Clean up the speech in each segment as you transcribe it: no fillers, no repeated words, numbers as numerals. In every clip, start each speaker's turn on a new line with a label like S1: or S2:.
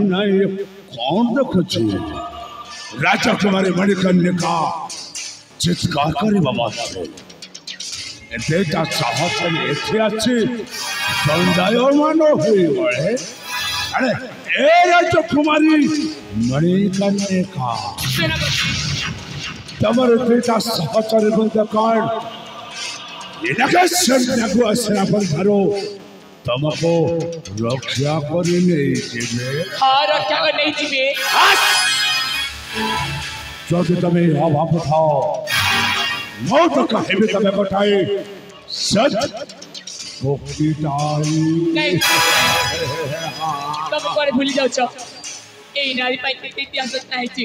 S1: नहीं कौन रखी राजा कुमारी मणिकर्णिका चित्कार करी बाबा बेटा साहस एथे अच्छी संजय मानो हुई बड़े अरे ए राजा कुमारी मणिकर्णिका तमर बेटा सहचर बंद कार्ड इनके सन्या को असना पर धरो तुमको रक्षा करी नहीं जीवे
S2: हाँ रक्षा कर नहीं जीवे
S1: जो कि तुम्हें अभाव था मौत कहे भी तुम्हें बताए सच मुक्ति टाई
S2: नहीं तुम कोरे भूल जाओ छो ए नारी पाई इतिहास नहीं छी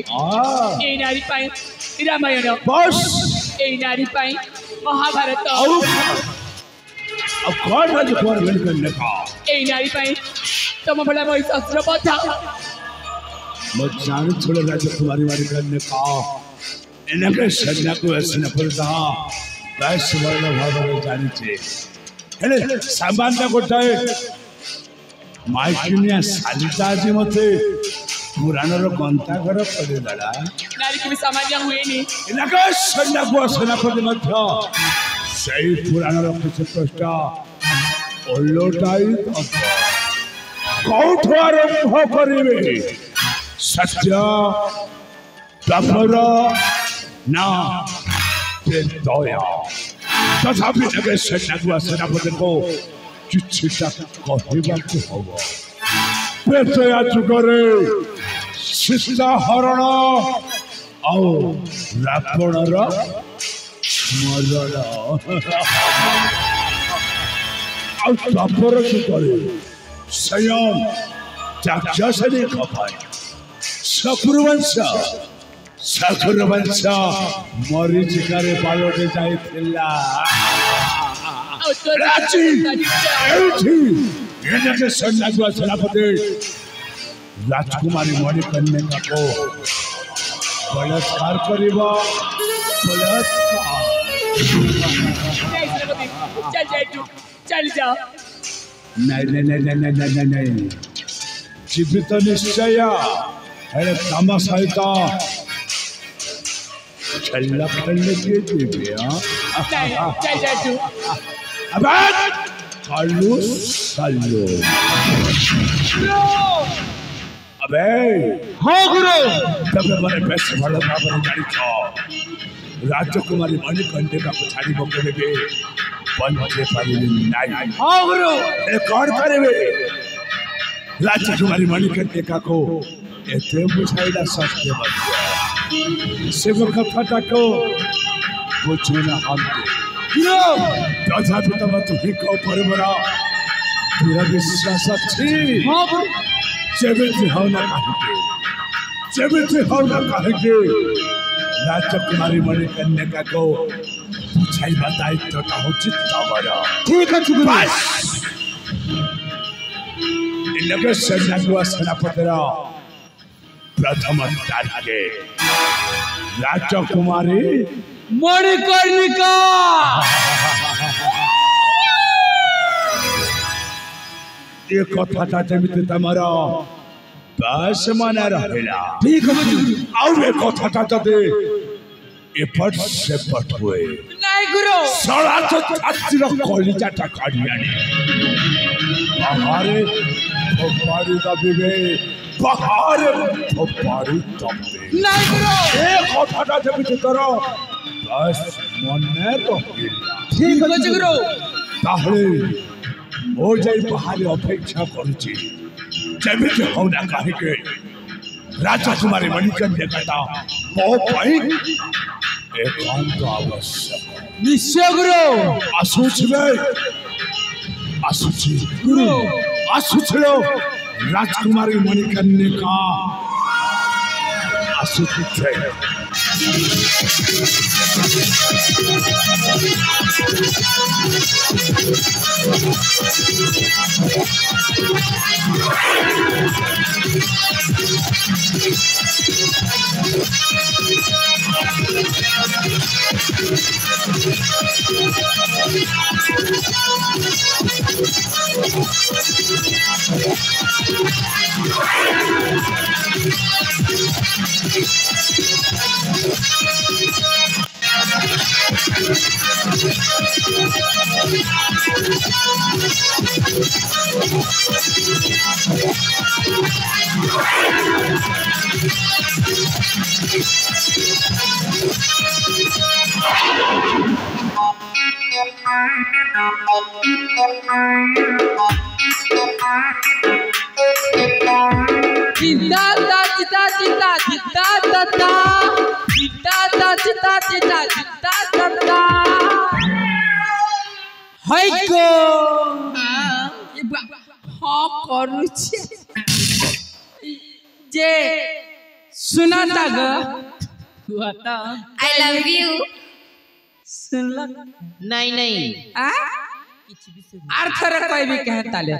S2: ए नारी पाई रामायण
S1: बस
S2: ए नारी पाई महाभारत
S1: अब कौन राज कुमार मणिकर्णिका
S2: ए नारी पाई तुम बड़ा मोई शास्त्र बता
S1: मैं जान छोड़ राजकुमारी मणिकर्णिका इनके सन्या को ऐसे पड़ता बस वर्ण भाव जानी छे हेले सामान्य गोटाए माइकिनिया सालिता जी मते पुराण रो गंता घर पड़े दादा
S2: नारी की भी सामान्य हुए नहीं
S1: इनके सन्या को ऐसे पड़े मध्य सही पुराण रो कुछ प्रश्न ओलोटाई कौठ आरंभ करिवे सत्य तपर ना दया तथापि नगे सेनागुआ सेनापति को किछिटा कहबाक हब पेटया जुगरे सीता हरण आउ रावणर मरण आउ तपर जुगरे स्वयं चाक्षुषी खपाई शकुरवंश शकुरवंश मरीचिकारे पालटे जाइथिला राजी एठी एनके सन्यागुआ सेनापति राजकुमारी मणिकर्णिका को बलात्कार करिबा बलात्कार
S2: चल जा
S1: नहीं जीवित निश्चय हेले तम सहित छल्ला फल्ले के जीवे
S2: चल
S1: अबे कल्लू कल्लू अबे
S3: हाँ गुरु
S1: तब मारे बेस्ट वाला बाबा गाड़ी था राजकुमारी मणिकर्णिका को छाड़ी बकले बे पंचे पारिनी नाई
S3: हाँ गुरु
S1: ए कौन करेबे राजकुमारी मणिकर्णिका को एते बुझाइला सत्य बन शिव कथा को बुझना हमके तथापि तब तुही को परबरा पूरा विश्वास अच्छी
S3: हाँ गुरु
S1: जेबे हो ना कहे जेबे हो ना कहे राजकुमारी मणिकर्णिका को बुझाई बताई तो हो चित्ता बड़ा
S3: ठीक है गुरु
S1: इनके सेनागुआ सेनापतिरा प्रथम टारगेट राजकुमारी
S3: मणिकर्णिका
S1: ये कथाटा जेमिति तमरा बस माने रहेला
S3: ठीक है गुरु
S1: और ये कथाटा तते एपट से पट हुए
S3: नहीं गुरु
S1: सड़ा तो छातीर कलिजाटा काढियानी बाहरे फपारी दबिबे बाहरे फपारी दबिबे
S3: नहीं गुरु
S1: ए कथाटा जेमिति तोरा बस मने रहिला
S3: ठीक है गुरु
S1: ताहले ओ जाई बाहर अपेक्षा करूची जेमिति होना काहे के राजकुमारी मणिकर्णिका मो पाई एकांत आवश्यक
S3: निश्चय गुरु
S1: आसुछले आसुची
S3: गुरु
S1: आसुछलो राजकुमारी मणिकर्णिका City Train.
S3: जे सुनाता ग
S2: आई लव यू
S3: सुनला
S2: नहीं नहीं
S3: आ अर्थ रे कोई भी कहता ले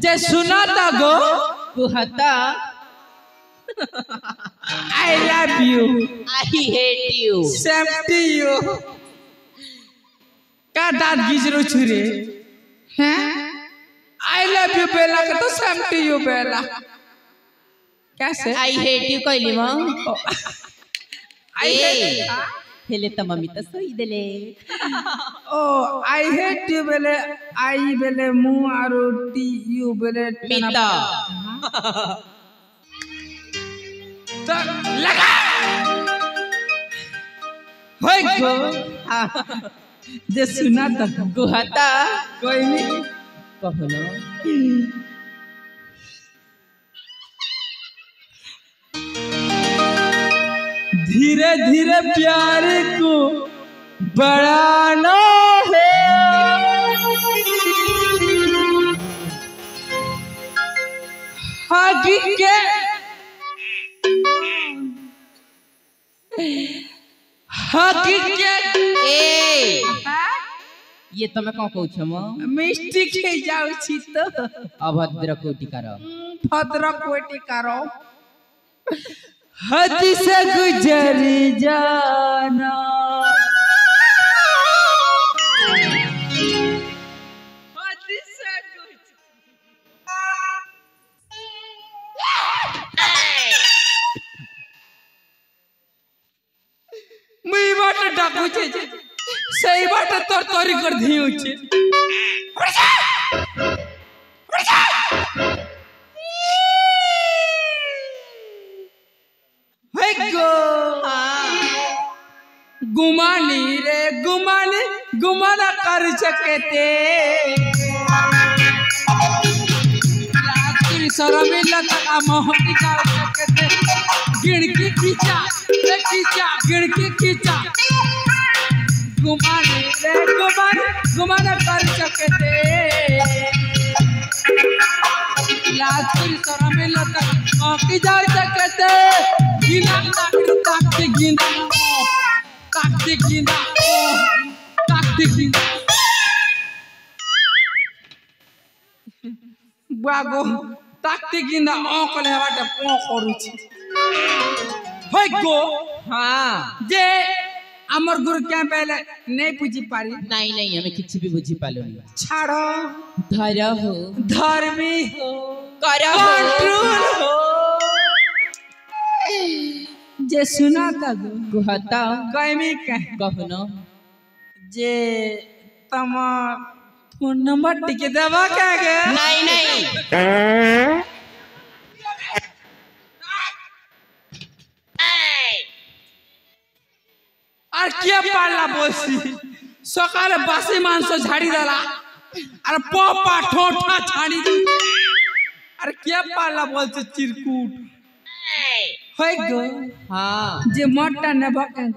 S3: जे सुनाता गो
S2: कुहता
S3: I love you
S2: I hate you
S3: same to you का दांत गिजरो छुरे हैं आई लव यू बेला का तो सेम टू यू बेला कैसे
S2: आई हेट यू कहली म
S3: आई
S2: हेले त मम्मी त सही देले
S3: ओ आई हेट यू बेले आई बेले मु आरो टी यू बेले
S2: मिता
S3: तो लगा होय गो जे सुना त
S2: कुहता
S3: कोई नहीं
S2: कहलो
S3: धीरे धीरे प्यार को बढ़ाना है हकीकत
S2: ए ये तमे कौन कहू छम
S3: मिस्टी के जाउ छी तो
S2: अभद्र कोटिकार
S3: भद्र कोटिकार हद से गुजर जाना हद से मुई बाट डाकू छे सही बाट तोर तोरी कर दियो छे गुमानी रे गुमानी गुमाना कर सकते लातुरी सरमे लता मोहनी कर सकते गिणकी खींचा गिणकी खींचा गुमानी रे गुमानी गुमाना कर सकते लातुरी सरमे लता मोहनी कर सकते गिना ताकते गिना Taktik ginda bago taktik ginda okole hawata pon koruchi hoy go
S2: हां
S3: जे amar guru क्या पहले नहीं बुझी पारी
S2: नहीं नहीं हमें किछि भी बुझी पालो नहीं
S3: छाड़ो
S2: धरा हो
S3: धर्मी हो
S2: करा
S3: कंट्रोल हो जे सुना था
S2: कुहता
S3: कहमी कह
S2: कहनो
S3: जे तम फोन नंबर टिके देवा क्या के
S2: नहीं नहीं
S3: আর কে পারলা বসি সকালে বাসি মাংস ঝাড়ি দেলা আর পপা ঠোঁঠা ছাড়ি দি আর কে পারলা বলছে চিরকুট হই গো
S2: हां
S3: যে মটটা নেবা কেন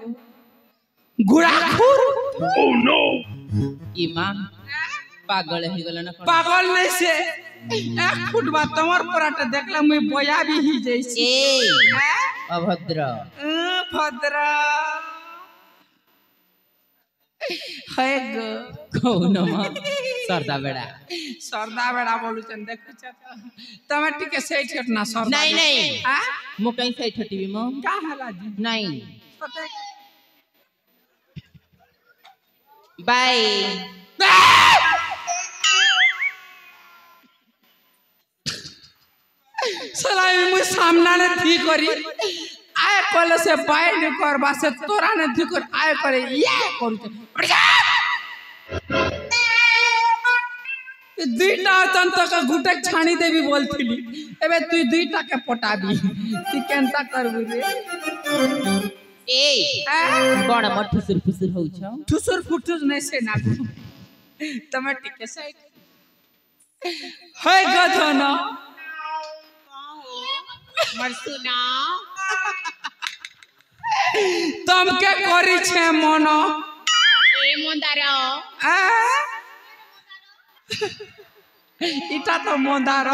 S3: ঘোড়াখুর
S1: Oh no!
S2: इमाम पागल हो गेल ना
S3: পাগল নাই সে এক ফুট বা তোমার পরাটা দেখলা মই বয়া भी ही जैसी
S2: ए अभद्र
S3: भद्र है गो
S2: कौन सरदा बेड़ा
S3: बोलुचन देखुछ तमे टिके सेठ ना सरदा
S2: नहीं नहीं
S3: हां
S2: मो कहीं से ठटीबी मो
S3: का हला जी
S2: नहीं बाय
S3: सलाई मु सामना ने थी करी आए कोले से बाय ने करबा से तोरा ने थी कर आए करे ये करू दुईटा तंत का गुटक छाणी देवी बोलथिली एबे तू दुईटा के पटाबी ती केनता करबू रे
S2: ए बड़ मत फुसुर फुसुर होउ छ
S3: ठुसुर फुटुर नै से ना तमे टिके साइड है गधन
S2: मर सुना
S3: तम के करी छे मन
S2: ए मंदार
S3: इटा तो मंदार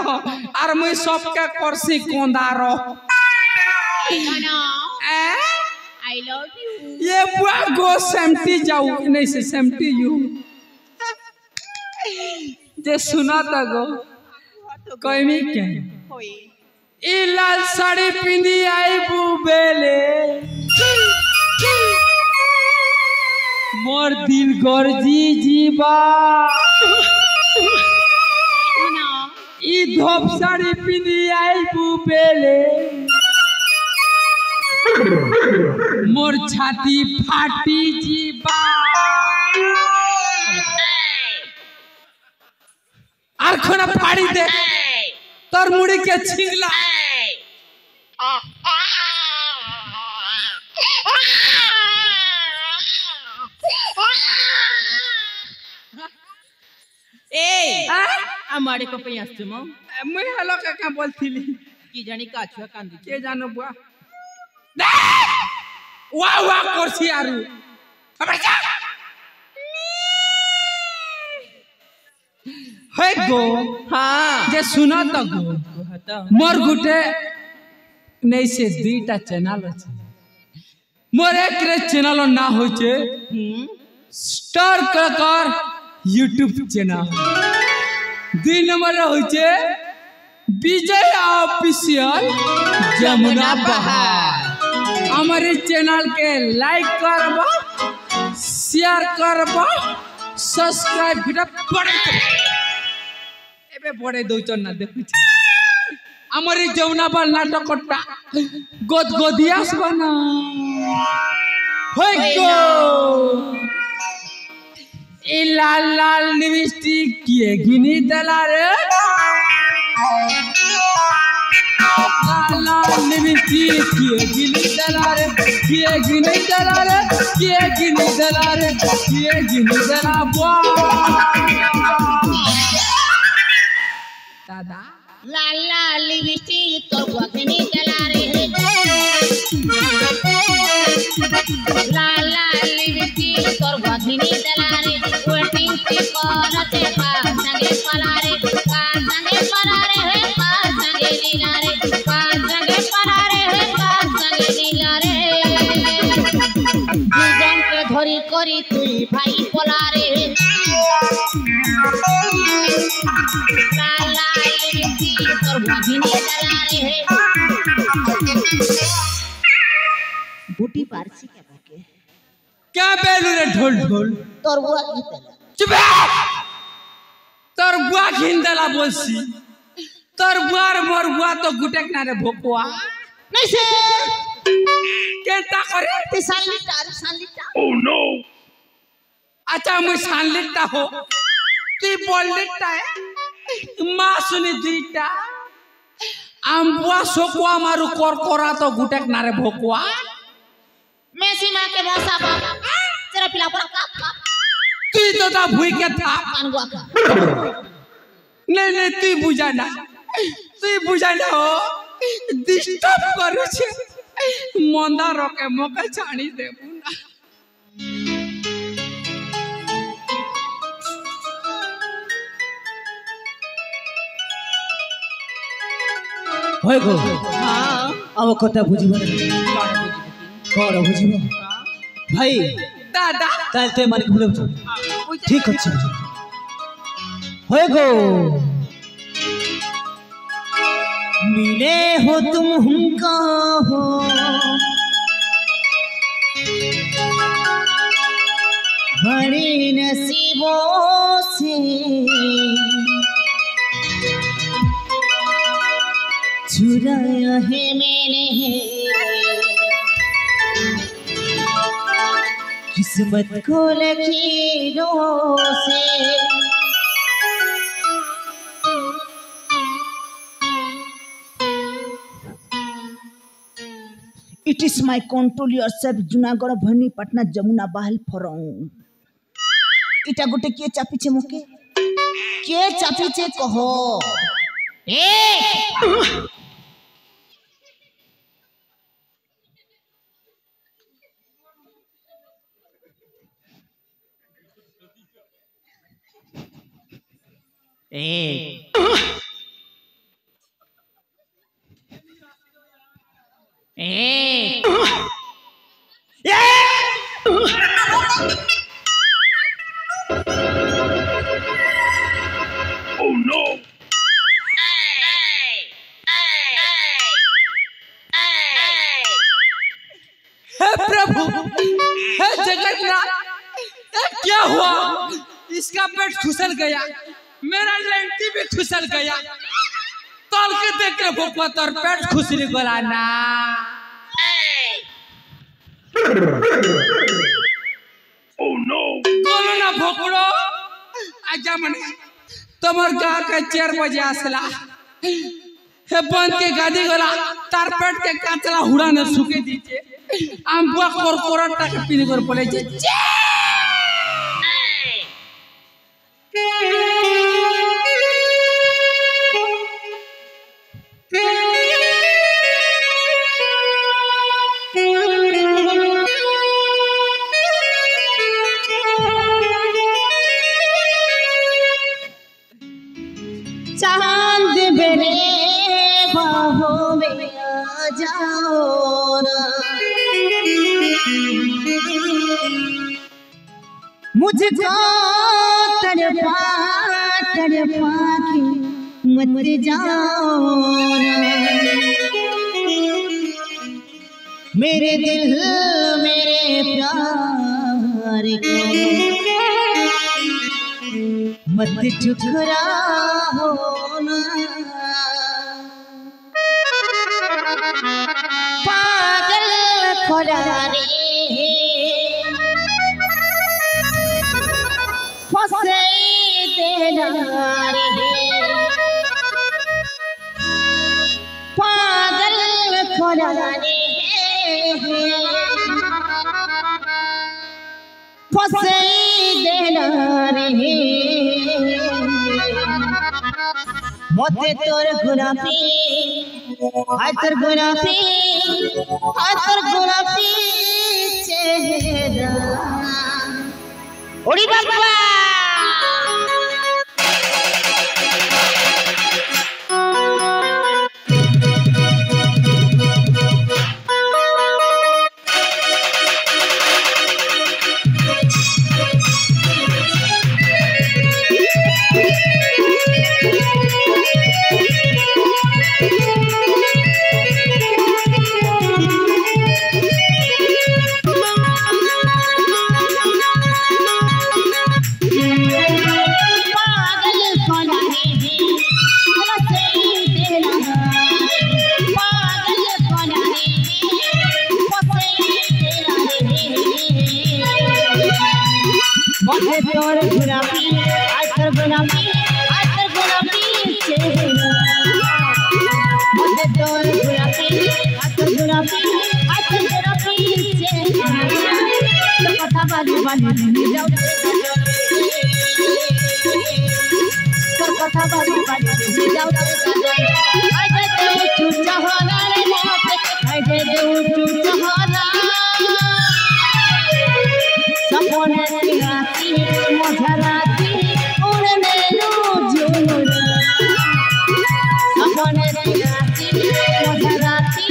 S3: आर मुई सबके करसी कोंदार
S2: आई लव यू
S3: ये बुआ गो सेमटी जाऊ नहीं से सेमटी यू जे सुना त गो कइमी के ई लाल साड़ी पिंदी आई बुबेले मोर दिल गर्जी जीवा ई धोप साड़ी पिंदी आई बुबेले मोर छाती फाटी जीवा आर खोना फाड़ी दे तोर मुड़ी के छिंगला
S2: ए हमारे को पे आछे मो
S3: मुई हेलो का बोलथिली
S2: की जानी काछुआ कांदी
S3: के जानो बुआ वाह वाह करसी आरु अबे जा है गो
S2: हां
S3: जे सुना त गो मोर गुटे नहीं से दुईटा चैनल আছে मोर एक रे चैनल ना होचे स्टार कलाकार यूट्यूब चैनल 2 नंबर होचे विजय ऑफिशियल जमुना बहार हमारे चैनल के लाइक करबा शेयर करबा सब्सक्राइब बड़े एबे बड़े दोचन ना देखु हमारे जमुना बहार नाटकटा गोदगोदियास बना होय गो ए लाल लाल लिपस्टिक किए गिनी दला रे लाल लाल लिपस्टिक किए गिनी दला रे किए गिनी दला रे किए गिनी दला रे किए गिनी दला दादा
S2: लाल लाल लिपस्टिक तो बगनी चला रे लाल लाल लिपस्टिक तो बगनी चला रे वेटिंग पे करते पास संगे पला रे पास संगे पला रे हे पास संगे लीला रे पास संगे पला रे हे पास संगे लीला रे जीवन के धरी करी तुई भाई पला रे लाल लाल लिपस्टिक तो बगनी चला रे बूटी पारसी के बाके
S3: क्या बेलू रे ढोल ढोल
S2: तोर बुआ गीतला
S3: चुप तोर बुआ घिंदला बोलसी तोर बुआर मोर बुआ तो गुटेक ना रे भोकुआ
S2: नहीं से
S3: केता करे
S2: ते सालिटा
S1: ओह नो
S3: अच्छा मैं सानलिटा हो तू बोललिटा है मां सुनी दीटा आम्बुआ सोकुआ मारू कोरकोरा तो गुटेक ना रे भोकुआ
S2: मेसी मां के मौसा बाप तेरा पिला पर का
S3: तू तो ता भूई के था
S2: पानगुआ का
S3: नहीं तू बुझाना हो डिस्टर्ब करू छे मंदा रोके मोके छाणी देबू ना
S2: होय गो हां
S4: अब कथा बुझिब कौन बुझिब भाई
S3: दादा
S4: तालते मालिक भूल ठीक अच्छे होए गो मिले हो तुम हमको हो बड़े नसीबों से चुराया है मैंने किस्मत को लकीरों से It is my control yourself Junagadh भनी पटना जमुना बहाल फरऊ इटा गोटे के चापिछे मोके के चापिछे कहो
S2: ए
S3: प्रभु हे जगन्नाथ क्या हुआ इसका पेट खुसल गया मेरा लंकी भी खुसल गया तोल के देख के भोकवा तोर पेट खुसरी गला ना
S1: Oh no!
S3: बोलो ना भोकड़ो आजा मने तमर गा के 4 बजे आसला हे बंद के गादी गला तार पेट के काचला हुड़ा ने सुके दीजिए आम बुआ कोरकोरट टाके पीने कर पड़े जे
S4: चांद मेरे बाहों में आ जाओ ना मुझको तड़पा तड़पा के मत जाओ ना मेरे दिल मेरे प्यार को मत ठुकराओ ना पागल खोला रे फसे तेरा रे पागल खोला रे फसे तेरा रे मोते तोर गुलाबी हाय तोर गुलाबी चेहरा ओड़ी बाबा तोर गुलाबी हाय तोर गुलाबी चेहरा मोते तोर गुलाबी हाय तोर गुलाबी चेहरा तो कथा बाली बाली जाओ तो कथा बाली बाली जाओ हाय दे तू चाहना रे मोते हाय दे तू चाहना सपने राती मझराती उड़ने लो झूमरा सपने राती मझराती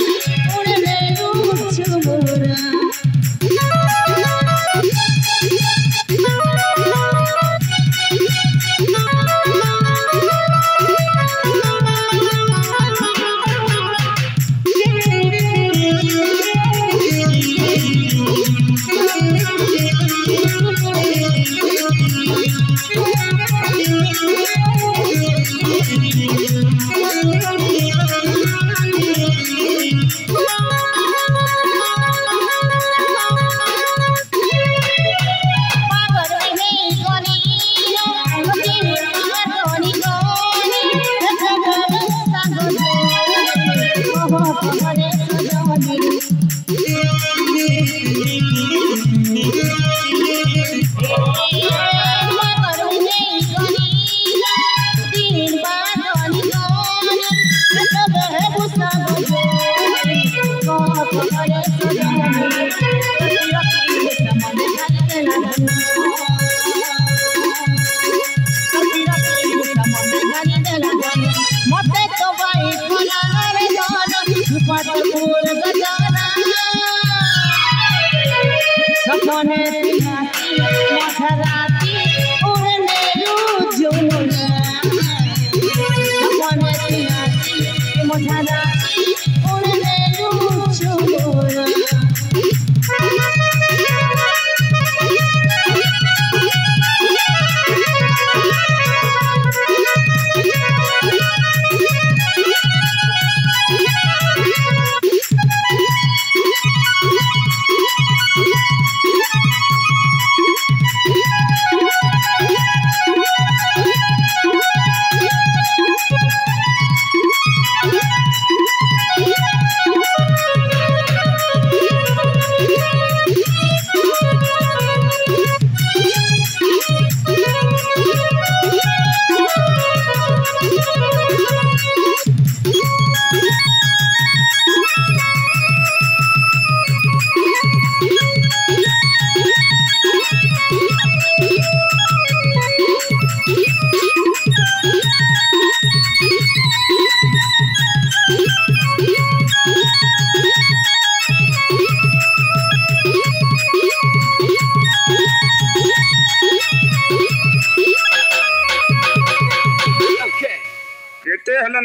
S2: मते तो भाई फलाना रे जानो पटपुर गजाना सपने पिहाती मधराती उड़ने रुजुना सपने पिहाती मधराती उड़ने रुजुना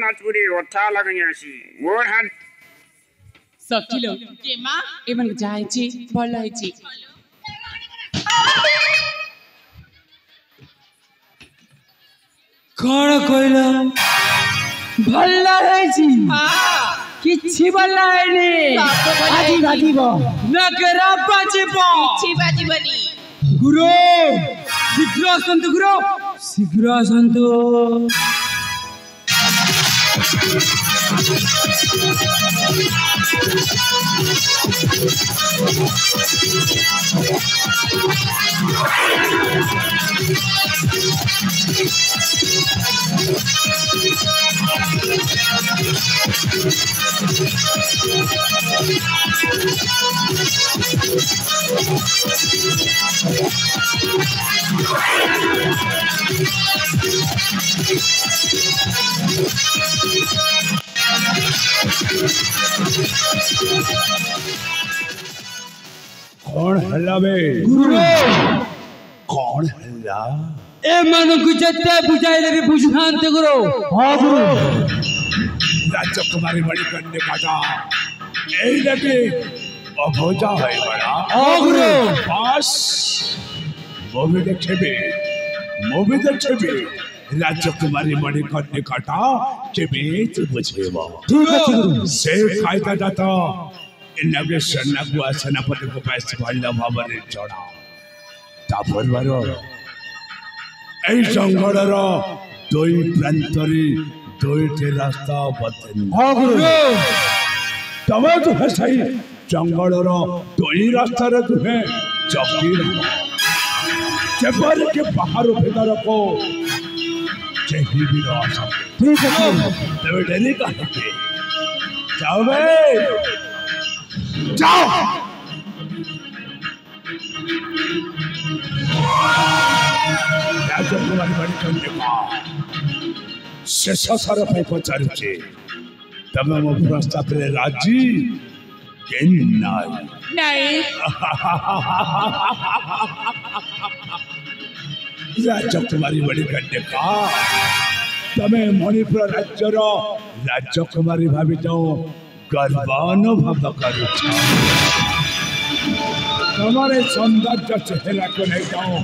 S5: नाचपुरी ओठा लगाइयासी गोर हाथ
S3: सकिलो
S2: जेमा
S3: एमन जायछि भल हैछि कोन कइला भल हैछि किछि भल हैनी
S4: आजी बाजीब
S3: नगरा बाजिब
S2: छी बाजीबनी
S3: गुरु शीघ्र आसन्तु गुरु शीघ्र आसन्तु
S1: कौन हल्ला बे
S3: गुरु
S1: कौन हल्ला
S3: ए मन को जत्ते बुझाइले भी बुझानते गुरु
S1: हाँ गुरु राजकुमारी बड़ी करने काटा यही लगे अभोजा है बड़ा
S3: हाँ गुरु
S1: बस मूवी देखे भी राजकुमारी बड़ी करने काटा के बीच बुझेवा
S3: ठीक है गुरु
S1: से खाइता जाता इनके सेनापति सेनापति को पैसे भाला भावने चढ़ा तापर बारो এই জঙ্গলর দুই প্রান্তরে দুইটি রাস্তা বতেন
S3: हाँ गुरु
S1: তবে তুহে সেই জঙ্গলর দুই রাস্তার তুহে চকি যেপর के बाहर भीतर को केही भी न आ सके
S3: ठीक है गुरु
S1: तबे डेली कहते जाओ बे जाओ राजकुमारी बड़ी कन्या शेष सर पे पचारुचे तमे मो प्रस्ताव रे राजी केन नाई
S3: नहीं
S1: राजकुमारी बड़ी कन्या तमे मणिपुर राज्यर राजकुमारी भावी जाओ गर्वानुभव करुछ तुम्हारे सौंदर्य चेहरा को नहीं जाओ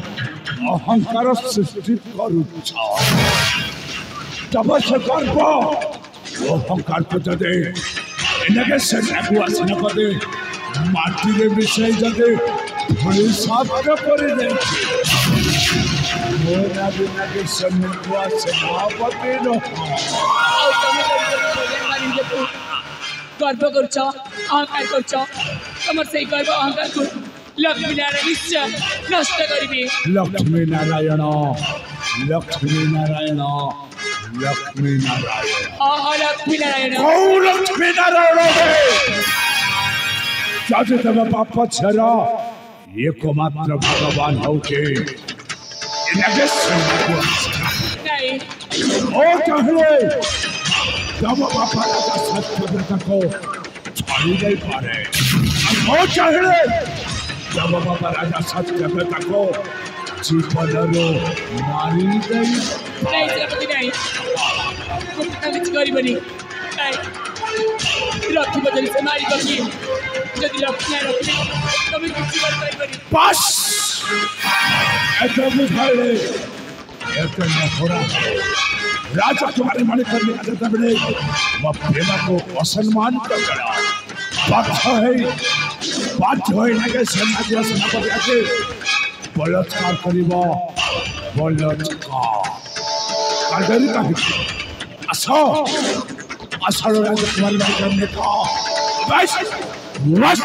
S1: अहंकार सृष्टि करुछ तब से गर्व अहंकार को जदे इनके सेनाकु आसन कदे माटी रे मिसाई जदे धूଳି साफ कर दे मोरा बिना के सेनाकु सेनापति न
S6: गर्व गर्छ अहंकार गर्छ तमर सेही गर्व अहंकार को लक्ष्मी नारायण निश्चय नष्ट गरिबे
S1: लक्ष्मी नारायण लक्ष्मी नारायण लक्ष्मी नारायण
S6: लक्ष्मी नारायण
S1: लक्ष्मी नारायण जाते तब पाप छरा एकमात्र भगवान होके इनके सन्नाको
S6: नहीं
S1: ओ कहले तब बापा का सत्य को छाड़ी नहीं पारे ओ कहले तब बापा राजा सत्य को जीवनरो मारी गई
S6: नहीं सेनापति नहीं कुछ गरिबनी नहीं रखी बदल से मारी गई यदि लक्ष्मी रखी तभी कुछ गरिबनी
S1: बस ऐसा बुझाए ऐसा न हो रहा राजा तुम्हारे मन करने का तबड़े वह प्रेमा को असम्मान कर गया बात है ना के सेनापति सेनापति आके बलात्कार करिबा बलात्कार कागरी का असो असलो राजा तुम्हारे मन करने का बस बस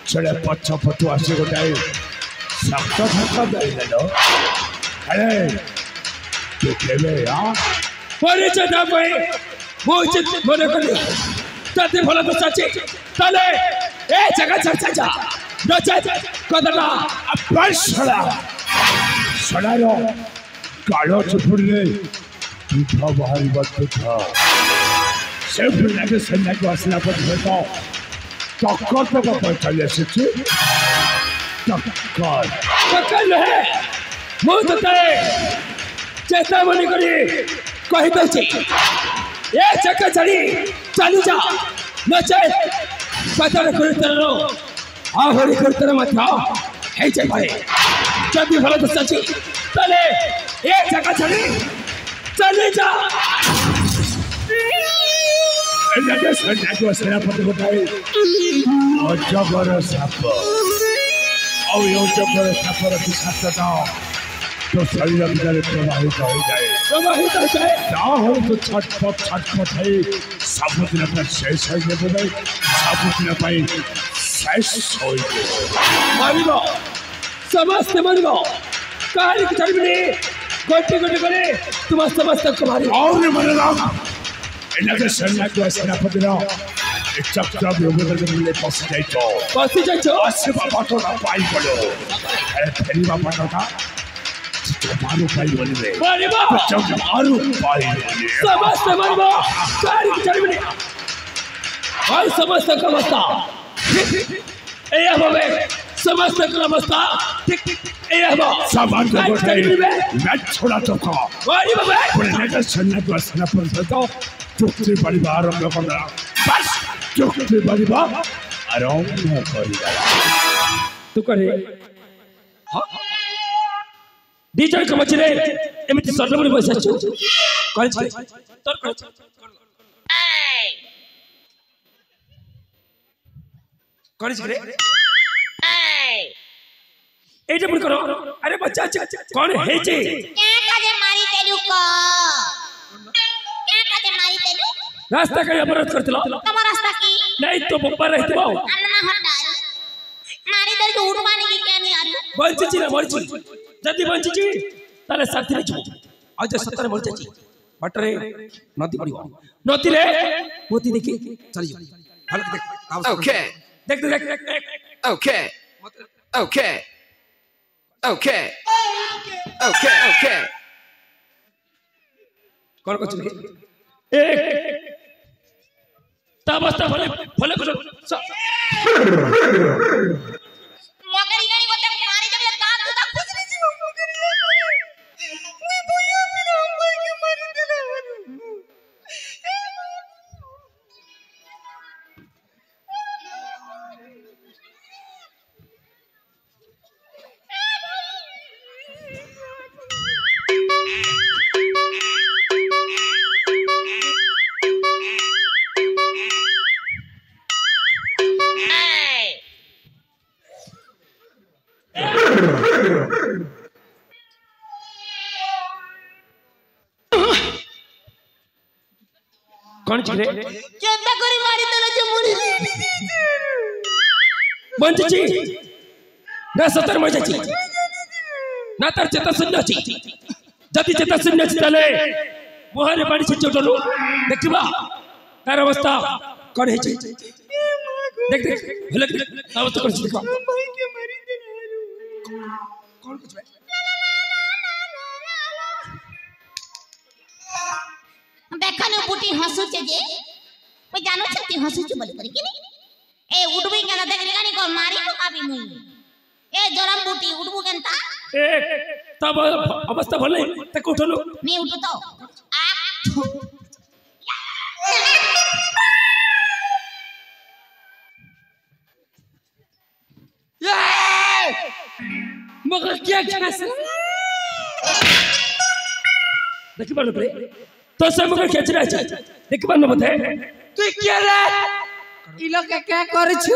S1: चले पच्छ पटु आसी गोटाए सख्त धक्का देलो अरे तू केबे हां परिचय दा भाई मो उचित मने कली तते भला तो सच्ची तले ए जगह चर्चा जा नचत कदला अपसड़ा सड़ारो कालो चुपुड़ले तुझा बाहरी बात था से फुलने के सन्ना को असला पर भेटो टक्कर तो पर चले से टक्कर है मुझे तले चेतावनी करी कही दे ये चक्कर चली चली जा नचे पतर करतरो आहोरी करतर मत हे जे भाई जब भी भला तो सच्ची तले ये चक्कर चली चली जा लगे सन्ना को सेनापति बताए और जबर साप और यो चक्कर सफर विषाक्तता तो शरीर भीतर प्रवाहित हो जाए ना हो तो छटपट है सबुदिन पर शेष हो जाए सबुदिन पर शेष हो जाए
S6: मारिबो समस्त मारिबो काली चरबी गोटे गोटे करे तुम समस्त को मारिबो
S1: और मरना इनके सैन्य सेनापति ना चक्र योगेंद्र मिले पसी जाइछो अस्सी बाटो ना पाई पड़ो अरे फेरीबा बाटो का मारू पाई बोले
S6: मारिबो
S1: मारू पाई बोले
S6: समस्त मारिबो काली चरबी और समस्त का अवस्था ए हवे समस्त का अवस्था ए हवा
S1: सामान को मैं छोड़ा तो का
S6: मारिबो
S1: पुणे सैन्य को सेनापति तो चुक्ति परिवार में करना बस चुक्ति परिवार आराम में करना
S6: तू करे हां डीजल के मचले एमिति सरलमनि पैसा छु करे छ तोर करे करे छ रे एटा पुणी करो अरे बच्चा कौन है छे
S2: क्या काजे मारी तेलु को क्या काजे मारी तेलु
S6: रास्ता का अवरोध करतलो
S2: तम रास्ता की
S6: नहीं तो बब्बर रहतबो
S2: अन्ना हटार मारी तेलु के उठवाने की क्या नहीं आरी
S6: बंची ना मरची जदी बंची ताले साथी रे छु आज 17 मर जाची बटरे नदी पड़िबो नदी रे मोती देखी चली जा भले देख
S7: Okay.
S6: देख देख
S7: Okay. Okay. Okay. Okay. Okay.
S6: कौन को चल एक ताबस्ता भले भले
S2: मगरी गई गोटे मारी जब दांत तो तक खुश रही छी मगरी मैं भैया फिर हम भाई के मार देला
S6: कौन चले
S2: केंदा करी मारी देला जे मुड़ी
S6: बंची ना 17 मर जाची ना तार चेता सुनना छी जति चेता सुनना छी तले मोहरे पानी से चोटलो देखबा तार अवस्था कौन है छी देख देख भले अवस्था कर छी देखो
S2: भाई के मारी देला
S6: कौन कुछ
S2: देखनु बुटी हसुचे जे ओ जानो छती हसुचे बोल करी कि नहीं ए उडबे केना देखली गानी को मारी पकाबी मुई ए जरम बुटी उडबू केनता
S6: ए तब अवस्था भले तक उठलो
S2: नहीं उठो तो आ
S3: मगर क्या खास
S6: देखि बार रे तो सब मगर खेच रहा है देखि बार न बता
S3: तू क्या रे ई लोग के क्या कर छु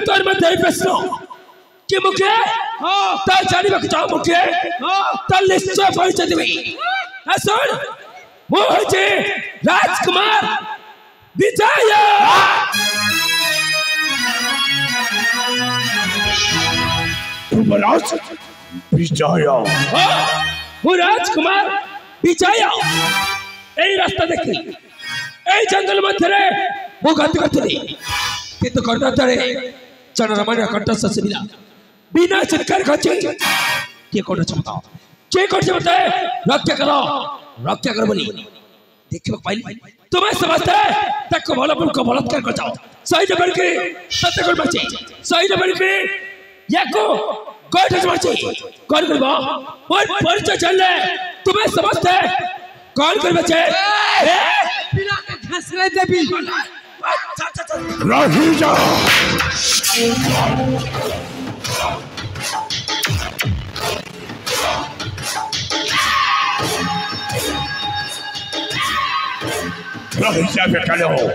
S6: तोर में दे प्रश्न के मुखे
S3: हां
S6: ता जानी बक जाओ मुखे
S3: हां
S6: ता निश्चय पहुंच देबी हां सुन वो है जे राजकुमार विजय
S1: युवराज विजय
S6: वो राजकुमार विजय ए रास्ता देखी ए जंगल मध्य रे वो गति करते किंतु करना तरे चरण रमण कंठ ससबिला बिना चित्कार खचे के कोन चमता के कोन चमता रक्षा करो बोली देखिबो पाइली तुम्हें समझते तक भलपुर को बलात्कार कर जाओ सही बढ़ के सत्य कर बचे सही बढ़ के याको कोई ठस बचे कौन करबो और परिचय चलले तुम्हें समझते कौन कर बचे
S3: बिना के घसले देबी
S1: रही जा रही जा बेकाले हो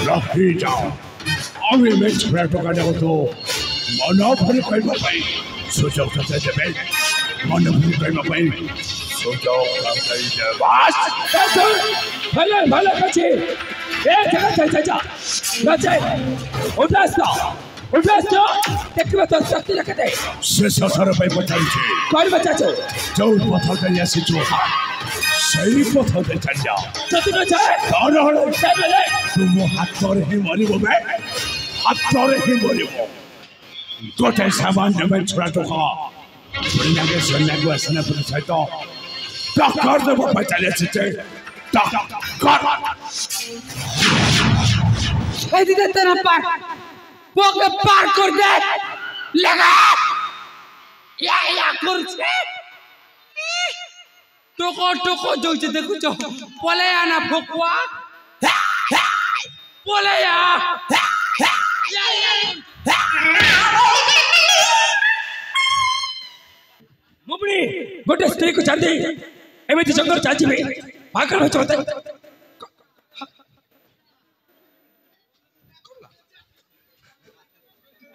S1: रही जाओ अभी मैं छुड़ा तो करने को तो মনোভরি কইবা পাই সুযোগ কথা দেবে মনোভরি কইবা পাই সুযোগ কথা দেবে বাস
S6: ভালো ভালো কাছে এ যা কাছে উঠাস্তা দেখবে তোর শক্তি রেখে দে
S1: সে সসর পাই পচাইছে
S6: কর বাঁচাছো
S1: চৌ পথতে আসিছো সেই পথতে চালিয়া
S6: যদি না যায়
S1: তুম হাতরে হি মরিব বে হাতরে হি মরিব গোটে সামান্য में छोड़ा टोका दुनिया के सन्या को असना पर सहित टक्कर देव पचाले छिचे टक्कर
S3: এই দিকে তেরা পার পোকে পার কর দে লাগা ইয়া করছে টোকো টোকো জইছে দেখুছ পলে আনা ফকুয়া পলে আ
S6: मुबड़ी गोटे स्त्री को छाड़ दे एमती जंगल चाचिबे भागर हो चोते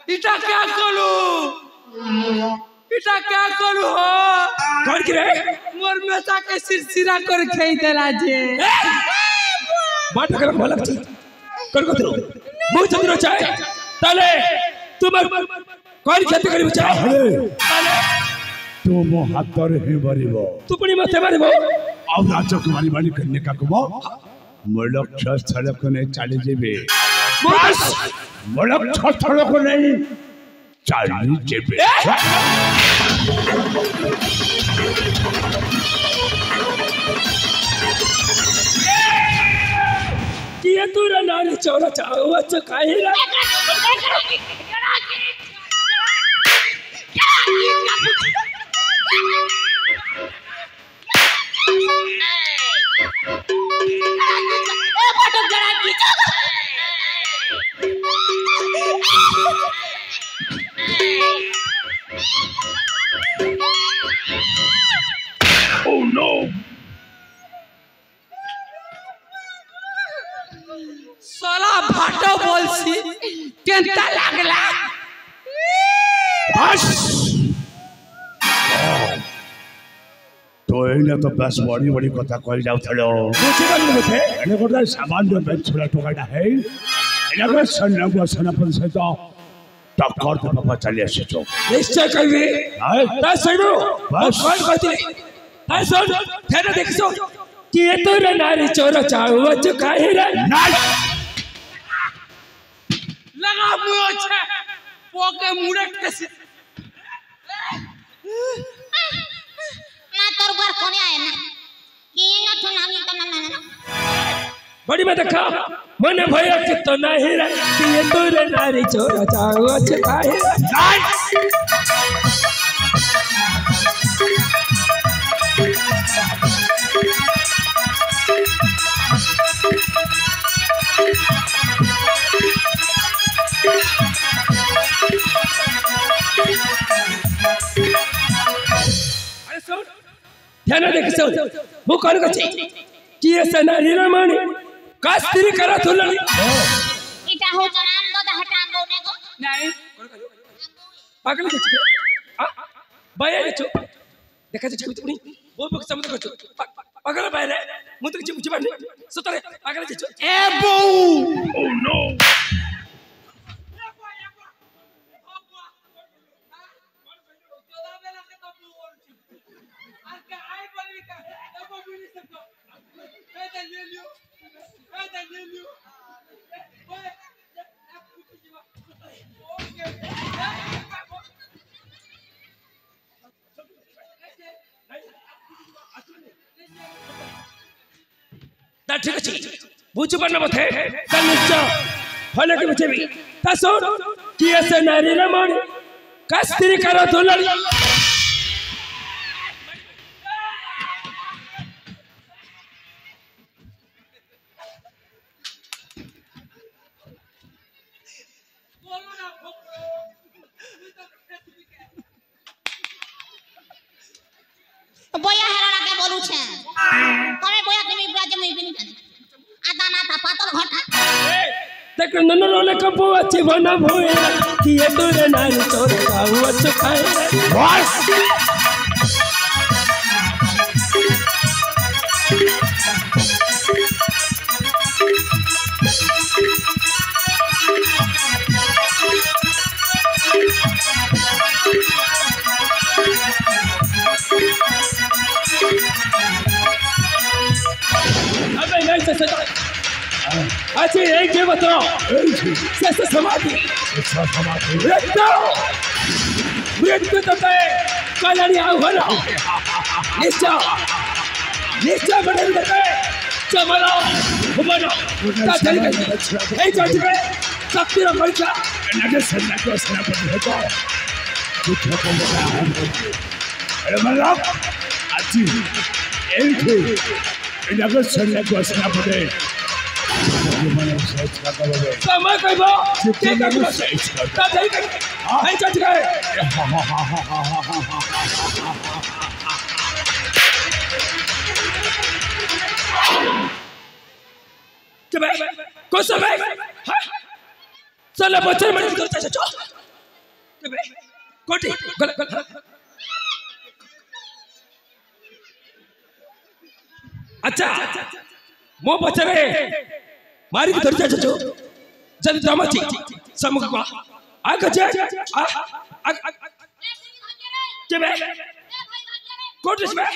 S3: इटा क्या करू हो
S6: कौन की रे
S3: मोर मेसा के सिरसिरा कर खेई देला जे
S6: बात कर भला कर को तू मु चंद्र चाहे ताले तुम कौन खेती करी चाहे ताले
S1: तुम हातरे हि मरिब
S6: तू पुणी मते मारिबो
S1: अब राजकुमारी वाली कन्या को मोर लक्ष्य स्थल को नहीं चली जेबे बस मोर लक्ष्य स्थल को नहीं चली जेबे
S6: किए तू रे नारी चोरा चावा चकाईरा
S1: Oh no
S3: साला भाटो बोलसी केंता लागला
S1: बस तो एने तो बस बड़ी बड़ी कथा कह जाउ थलो बुझे गली मते एने कोटा सामान्य में छोड़ा टोकाटा है एने को सन्ना को सनापन सहित टक्कर दे पापा चली आछो
S6: निश्चय कहबे
S1: हाय
S6: ता सइनो
S1: बस
S6: कौन कहती हाय सुन फेर देखसो किए तू रे नारी चोरा चावा चकाईरा
S1: नाच
S3: लगा मुयो छे पोके मुड़ट के
S2: ना तोर घर कोने आए ना कि ना तो नामी तो ना
S6: बड़ी में देखा मन भैया कि तो नहीं रे किए तू रे नारी चोरा चावा चकाईरा
S1: नाच
S6: अरे सुन ध्यान देख सुन वो कौन कछे कि ऐसा नारी रे मानी का स्त्री करा थुलनी
S2: इटा हो जनाम दो हटाम दो ने को
S3: नहीं
S6: पागल के छे आ बाया के छो देखा छे छुनी वो पक समझ को छो पागल बाया रे मु तो मुझे बानी सुतरे पागल के छो
S3: ए बो
S1: Oh no
S6: ता ठीक अछि बुझ पन मथे ता निश्चय फले के बचेबी ता सुन कि ऐसे नारी रे मानी का स्त्री करा थुलनी
S2: बोया हेराना के बोलू छे तमे बोया के मी ब्राज में बिन आदा ना था पातल घटा
S6: देख नन रोले कपो अच्छी बना भोए किए तोरे नारी तोर गाँव चुकाए अबे नहीं से सदा अच्छी एक के बताओ कैसे समाधि मृत्यु तो कल्याणी आह्वान निश्चय निश्चय बने चमला घुमाना ताजरी का एक चर्च में शक्ति रा परीक्षा
S1: नगे सन्ना को सेनापति है तो कुछ को बता अरे मतलब अच्छी एक नगे सन्ना को सेनापति
S6: समय कहीं बा क्या करूँ ताजरी का एक चर्च का कुछ समय चलो बच्चे में करता है चो कोटी गल अच्छा मो बच्चे रे मारी की धरता है चो जल्दी दामाची समूह को आगे जा के बे कोटी में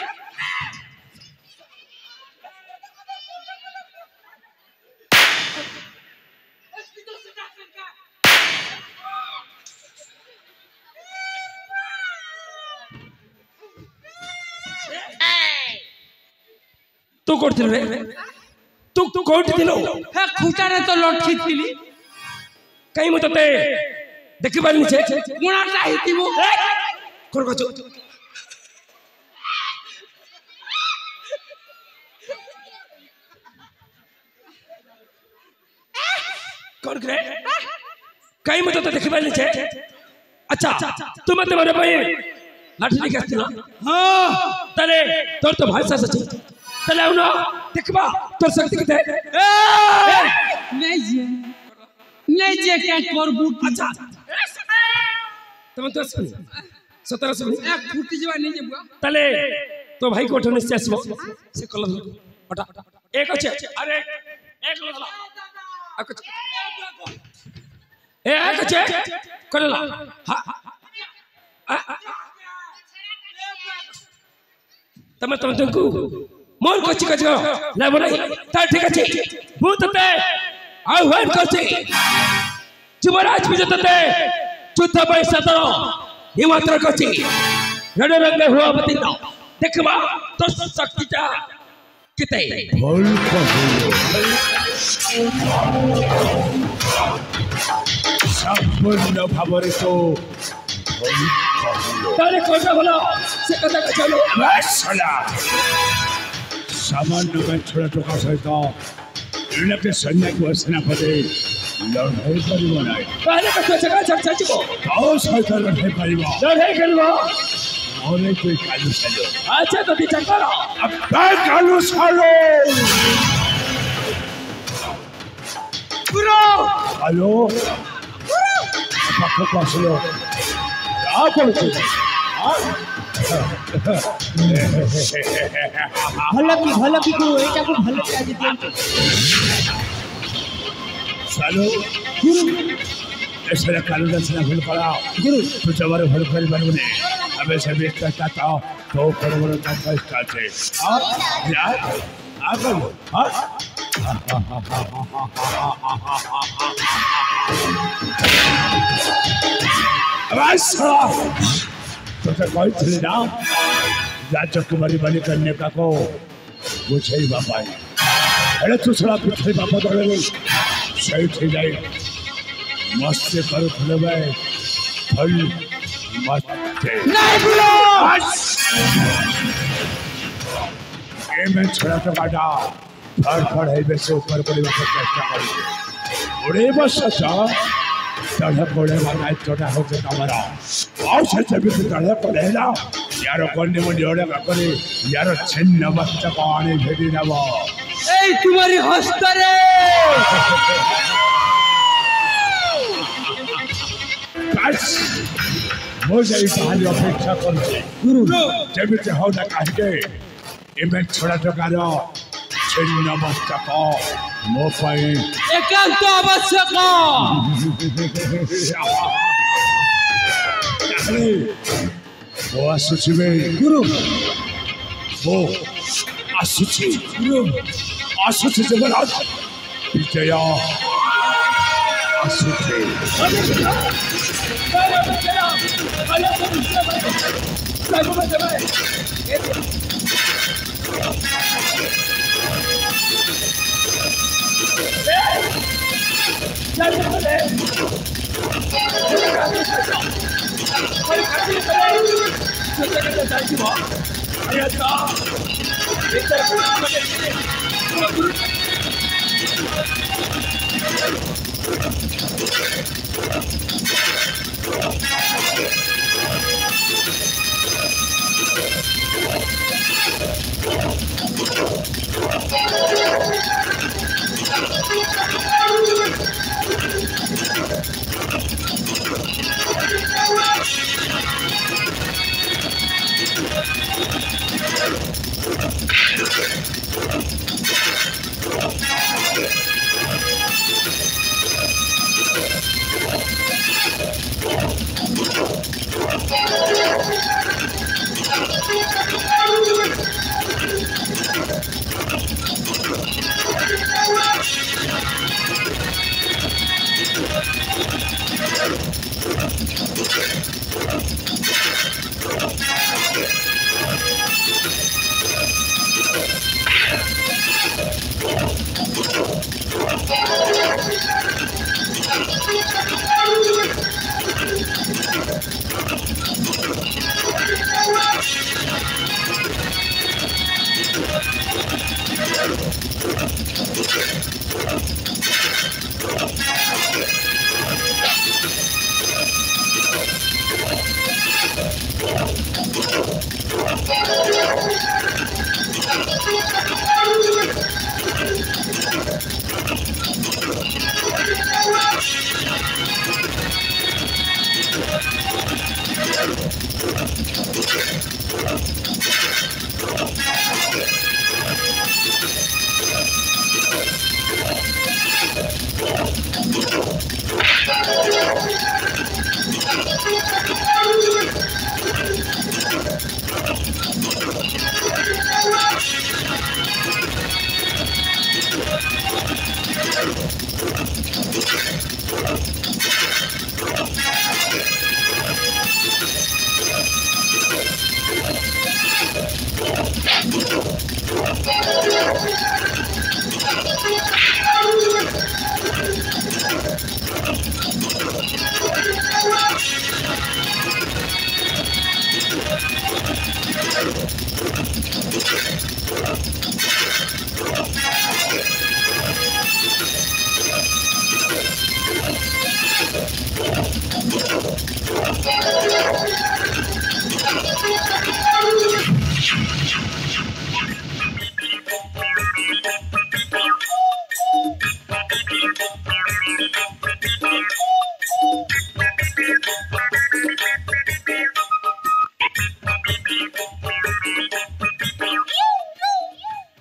S6: तू कोट रे तू कोट दिलो
S3: हे खुटारे तो लटकी थिली
S6: कहीं मत ते देखि बालनी छे
S3: गुणा चाहती वो
S6: कोन को कौन करे कहीं मत ते देखि बालनी छे अच्छा तू मत मारे भाई लाठी लेके आस्ती ना
S3: हां
S6: तले तोर तो भाषा सच्ची तले उना देखबा तोर शक्ति किते
S3: नहीं जे क्या करबू
S6: अच्छा तुम तो 17 से
S3: एक फुटी जवा नहीं जे बुआ
S6: तले तो भाई को उठने से आसबो से कलर हटा एक अच्छे अरे एक लगा ए एक अच्छे कर ला हां तमे तुमको मोर कोची कज लाबो नहीं ता ठीक अछि भूत ते आह्वान करछि जुवराज विजतते युद्ध पैसा तो हिमात्र करछि रण रंग हुआ बतिना देखबा तो शक्तिटा किते
S1: फल संपूर्ण भावरे तो
S6: तारे कोटा बोला से कथा चलो
S1: साला सामान्य में छोटा टोका सहित इनके सैन्य को सेनापति लड़ाई करिबो नाही
S6: तारे कथा जगह चर्चा को
S1: आओ सहित लड़ाई करिबो
S6: लड़ाई करबो
S1: और कोई कालू सालो
S6: अच्छा तो विचार करो
S1: अब कालू सालो
S6: गुरु
S1: हेलो पापा पासलो आप बोलो
S4: ଭଲ କି କୁ ଏଟାକୁ ଭଲ ଆଜି ଦିଅନ୍ତୁ
S1: सालो ऐसा कालू दसना भूल पड़ा गुरु तू जवारे भूल कर बनने अब ऐसे भी करता था तो बड़े का स्टार्ट है यार आ गयो हां बस तो कोई थी ना राजकुमारी बनी करने का को वो सही बाबा है अरे तू थोड़ा पीछे बाबा दौड़े सही थी जाए मस्त करो खुले भाई फल मस्त
S3: नहीं बोलो
S1: ये मैं छोड़ा तो काटा फड़ है वैसे ऊपर पड़े वक्त चेष्टा करूँ उड़े बस सचा तड़े पड़े वाला छोटा हो के कमरा और सच भी तड़े पड़े ना यारो कोने में जोड़े का करे यारो छिन्न बच्चा पानी भेदी ना वो
S3: ए तुम्हारी हस्तरे
S1: बस मुझे कहानी अपेक्षा करुचे जेमिति हौ ना काहे एमे छोड़ा टकार छिन्न मस्तक मो पाई
S3: एकांत आवश्यक
S1: वो आसुची में गुरु वो आसुची गुरु आसुची जगन्नाथ विजय आसुची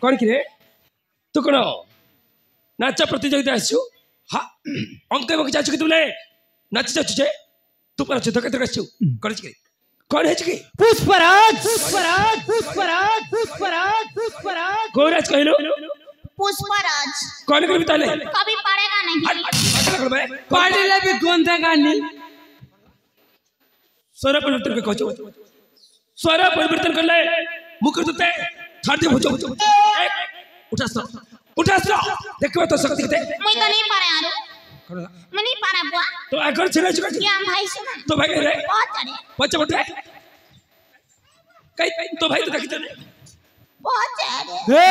S6: कौन कि तू कौन नाच प्रतियोगिता आसु हाँ अंक चाहू कि तुमने नाच चाहू तू पर अच्छे धक्का आसु कौन है कि
S4: पुष्पराज पुष्पराज पुष्पराज पुष्पराज पुष्पराज
S6: गौराज कहलो
S2: पुष्पराज
S6: कौन कर बिताले
S2: कभी पड़ेगा नहीं
S3: पाड़ीले भी गोंदेगा नहीं
S6: स्वर परिवर्तन के कहचो स्वर परिवर्तन कर ले मुकर तुते छाड़ दे भोजो उठा देखो तो शक्ति कते
S2: मैं तो नहीं पारे आरो मैं नहीं पारा बुआ
S6: तो आकर चले चुका
S2: क्या भाई सुन
S6: तो भाई रे
S2: बहुत चढ़े
S6: बच्चा बटे कई तो भाई तो देखते
S2: बहुत चढ़े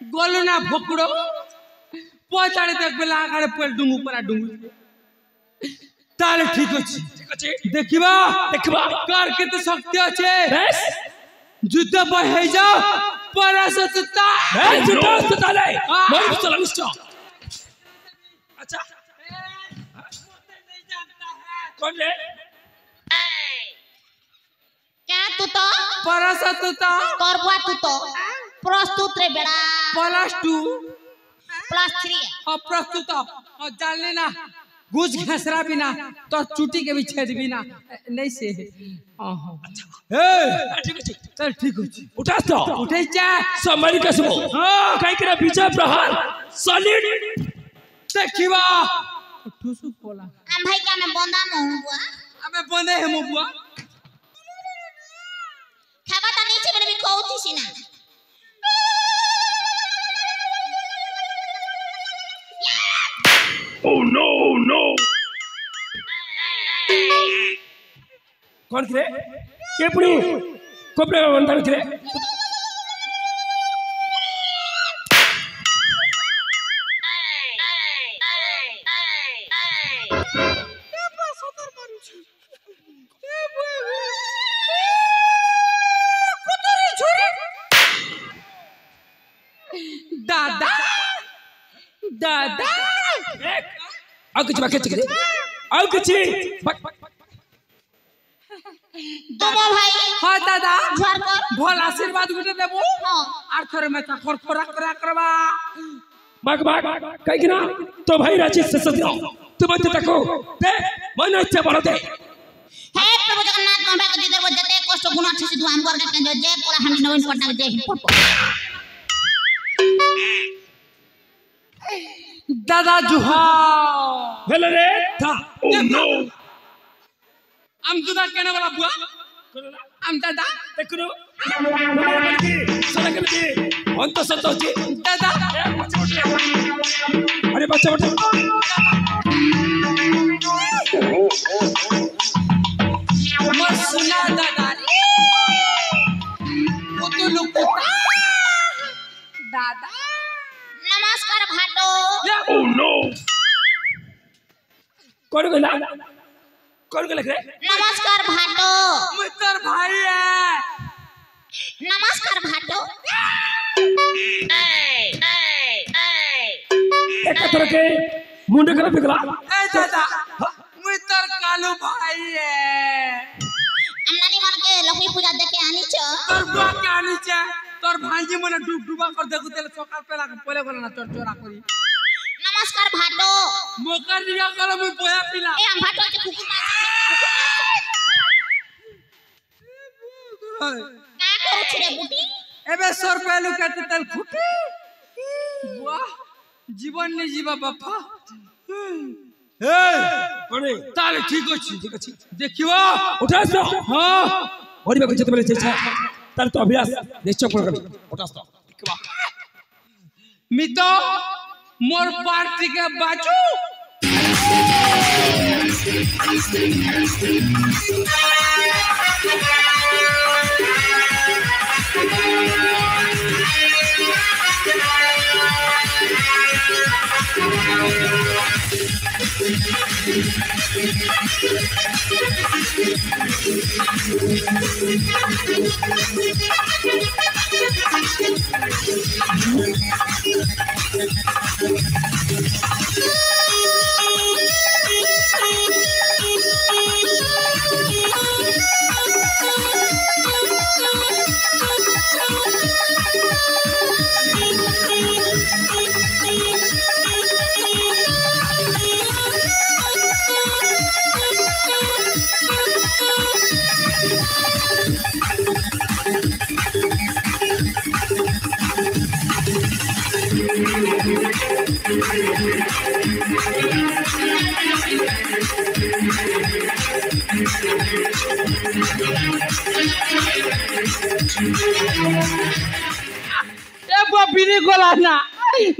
S3: गोलू ना भोकड़ो पचाड़े तक बेला आकारे पेल डुंगु परा डुंगु ताले ठीक अछि देखिबा कर के तो शक्ति আছে
S6: बस
S3: जुद्ध बहे जा परसतता
S6: जुद्ध ताले मोर चला अच्छा कौन रे
S2: क्या तू तो
S3: परस तू तो
S2: करबुआ तू तो प्रस्तुत रे बेड़ा
S3: +2
S2: +3
S3: और प्रस्तुत और जान ना घुस घसरा बिना तो चुटी के भी छेद बिना नहीं से चल ठीक हो
S6: उठास तो
S3: उठे जा
S6: समरी कसबो
S3: हाँ
S6: काई करे विजय प्रहार सॉलिड
S3: देखिवा ठुसु बोला
S2: हम भाई क्या मैं बंदा मु बुआ
S3: अबे बंदे है मु बुआ
S2: खाबा ता नीचे मेरे भी कहउती सी ना
S6: Oh no, no. कौन करे? के पुरी? कोपरे में बंदा करे?
S3: दादा दादा
S6: आओ कुछ बाकी चले आओ कुछ
S2: तुमो भाई
S3: हाँ दादा
S2: झर कर
S3: भोल आशीर्वाद गुटे देबो
S2: हां
S3: आर थोरे में का खरखरा करा करबा
S6: माग कहीं ना तो भाई राजी से सदियो तुम तो तको दे मन इच्छा बढ़ दे
S2: हे प्रभु जगन्नाथ गंभा को दिदर वो जते कष्ट गुण अच्छे से हम वर्ग के जय पूरा हम नवीन पटना जय हिप
S3: दादा जुहा
S6: हेलो रे था ओ नो
S3: हम जुदा कहने वाला बुआ हम दादा
S6: देखो सड़क में on तो सत्ता होती
S3: दादा
S6: अरे बच्चा
S3: मत सुना दादा वो तो लोग दादा
S2: नमस्कार भाटो
S6: ओ नो कौन गला रे
S2: नमस्कार भाटो
S3: मित्र भाई है
S2: नमस्कार भाटो
S6: एक तरह के मुंडे करा पिघला
S3: ए दादा मित्र कालू भाई है
S2: हमनानी मन के लक्ष्मी पूजा देखे आनी छ
S3: तोर बुआ के आनी छे तोर भांजी मने डुबा कर देखु तेल सकाल पेला के पहिले गला ना चोरा करी
S2: नमस्कार भाटो
S3: मोकर दिया कल मैं पोया पिला
S2: ए हम भाटो के कुकुर का करू छरे बुटी
S3: एबे 100 रुपया लुकाते तेल खुटी बुआ जीवन नहीं जीवा बापा ए
S6: कोने
S3: ताले ठीक अछि देखियो
S6: उठा सो
S3: हां
S6: ओरी बाकी जते बेले छा तार तो अभ्यास निश्चय कर करबी उठा सो
S3: मितो मोर पार्टी के बाजू एगो बिली गोला ना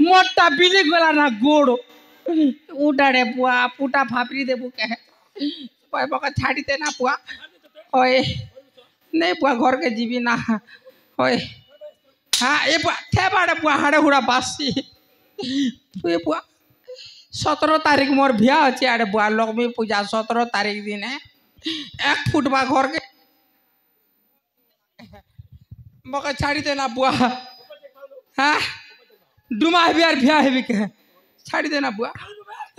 S3: मोटा बिली गोला ना गोड़ उडाड़े पुआ पुटा फापरी देबू के कोई बका छाड़ी दे ना पुआ ओए नहीं पुआ घर के जीवी ना ओए हाँ ए पुआ थे बाड़े पुआ हाड़े हुड़ा बासी ये पुआ 17 तारीख मोर बिया अच्छे आड़े बुआ लक्ष्मी पूजा 17 तारीख दिन है 1 फुट बा घर के मका छाड़ी देना बुआ हाँ डुमा है बियार बिया है भी के छाड़ी देना बुआ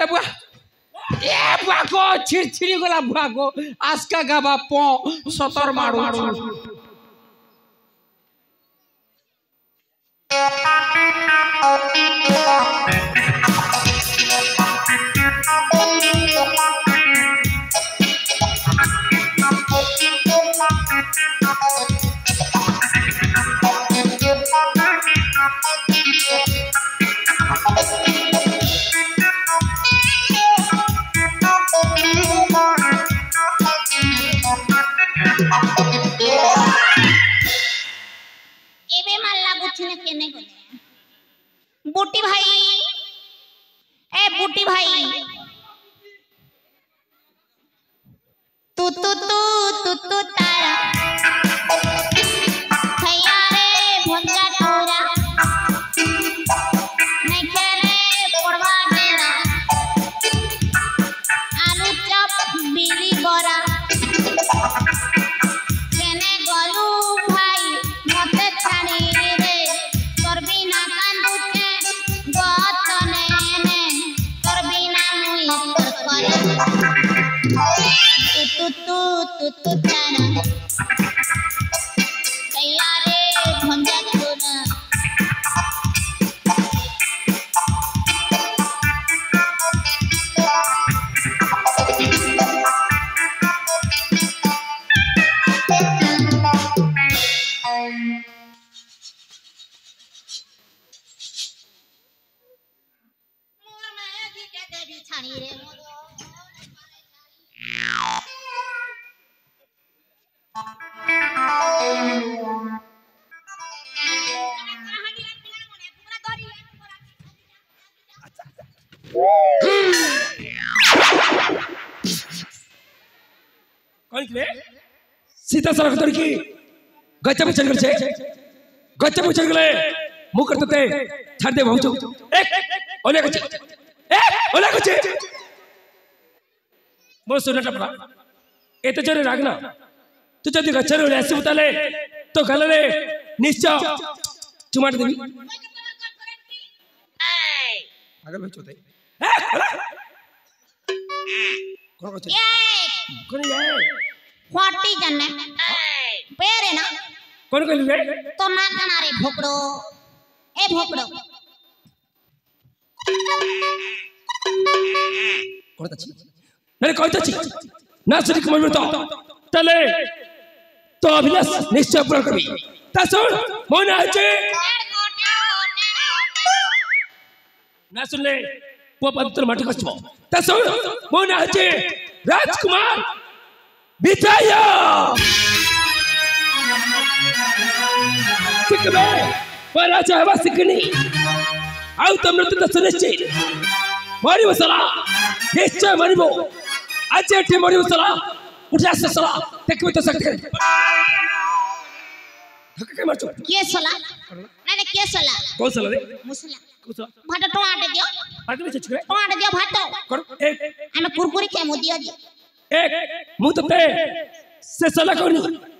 S3: ए बुआ ए बुआको छिड़छिड़ी गला बुआको आस्का गाबा पो सतर मारू
S2: बुटी भाई ए बुटी भाई तू तू तू तू तू तारा भैया रे भंजा टोरा नहीं खेले पड़वा डेरा आलू चप बिली बरा केने गलू भाई मते छाड़ी रे तोर बिना कांदुचे तू तू तू तू तारा भैया रे भंजा टोरा
S6: कौन के सीता सड़क तोड़ की गच्चा में चल गले मुंह करते थे छाड़ दे भाऊचो एक ओले गच्चे मो सुना टपरा ए तो जरे रागना तू जदी गच्चा रे ऐसे उताले तो गलले निश्चय चुमाट देवी अगर भाई चोते कौन है
S2: व्हाटी जन्ने पेरे ना
S6: कौन कहली रे
S2: तो ना कना रे भोकड़ो ए भोकड़ो
S6: कौन तची नहीं कौन तची ना सुनी कमल में तले तो अभिलाष निश्चय पूरा करबी ता सुन मोना है ना सुन ले वो पवित्र माटी कछबो ता सुन मोना है राजकुमार बिताया ठीक है पराजय हवा सिकनी आउ तमरे तो सुनिश्चित मरी मसला निश्चय मरिबो आज एठी मरी मसला उठा से सला देखबे तो सकते धक्का मारचो
S2: के सला नहीं के सला
S6: कौन सला रे
S2: मुसला
S6: कौन सला
S2: भात तो आटे दियो
S6: आटे में छछरे
S2: तो आटे दियो भात
S6: कर एक
S2: हमें कुरकुरी के मु दियो जी
S6: एक मु तते से सला कोनी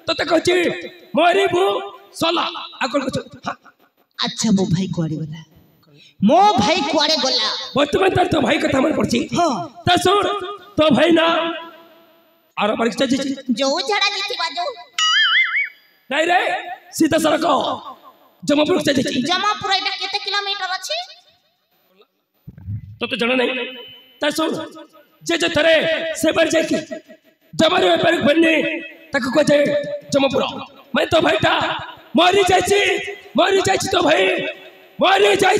S6: तते कहची मरिबो सला आकल कछ
S4: अच्छा मो भाई कुआड़े गला मो भाई कुआड़े गला
S6: वर्तमान तो भाई कथा मन पड़ची
S4: हां
S6: त सुन तो भाई ना आरो परीक्षा जी
S2: जो झड़ा जीती बाजो
S6: नहीं रे सीधा सड़क जमापुर से जी
S2: जमापुर एटा केते किलोमीटर अछि
S6: तो जण नहीं त सुन जे थरे से बर जाई की जमारे व्यापार बनने तक को जे जमापुर मैं तो भाईटा मरी जाई तो भाई मरी जाई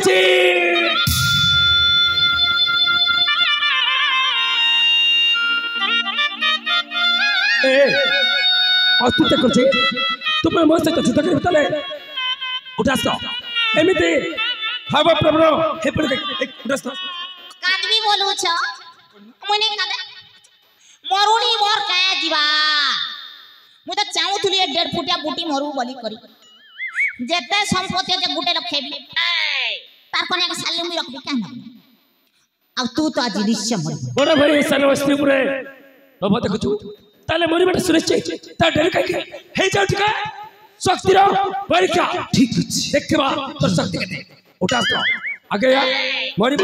S6: ए तू तक करछे तू पर मस्त कछ तक बताले उठास एमिते हवा प्रभु हे पर उठास
S2: काजवी बोलू छ मने काले मरुणी मोर काया जीवा मु तो चाहूथुली 1.5 फुटिया बुटी मरु बोली करी जेते संपत्ति जे गुटे रखेबी तार कोने के साले मुई रखबी काना अब तू तो आज निश्चय मर
S6: बड़ा भाई सनवस्ती पुरे बाबा देखछु ताले मरी बेटा सुनिश्चित ता डर काके हे जाउ ठीक है शक्ति रो परीक्षा ठीक अछि देखबा तोर शक्ति के उठास आगे या मरी